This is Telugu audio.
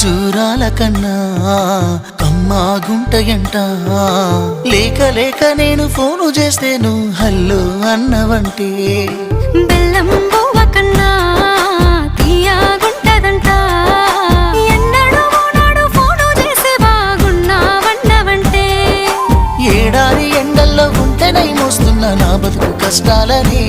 ఖర్జూరాల కన్నా కమ్మాగుంటయంట. లేక లేక నేను ఫోను చేస్తేను హల్లో అన్నవంటే బెల్లం బువ్వ కన్నా తీయగుంటదంట. ఎన్నడూ నాడు ఫోను చేసే బాగున్నావన్నవంటే ఏడాది ఎండల్లో ఉంటేనై మోస్తున్న నా బతుకు కష్టాలని